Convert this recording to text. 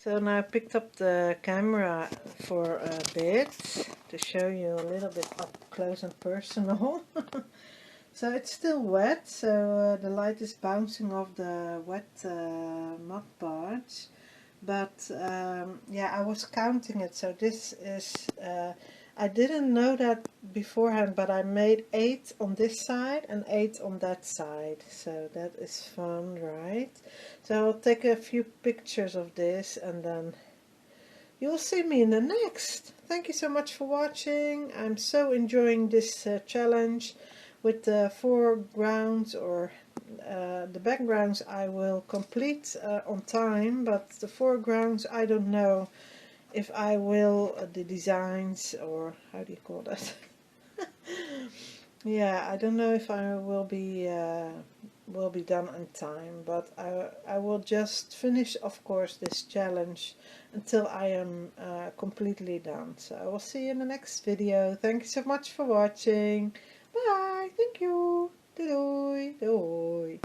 So now I picked up the camera for a bit to show you a little bit up close and personal. So it's still wet, so the light is bouncing off the wet mud parts. But yeah, I was counting it, so this is, I didn't know that beforehand, but I made 8 on this side and 8 on that side, so that is fun, right? So I'll take a few pictures of this and then you'll see me in the next. Thank you so much for watching. I'm so enjoying this challenge with the foregrounds or the backgrounds I will complete on time, but the foregrounds I don't know if I will, the designs, or how do you call that? Yeah, I don't know if I will be done in time, but I will just finish, of course, this challenge until I am completely done. So I will see you in the next video. Thank you so much for watching. Bye. Thank you. Doei. Doei.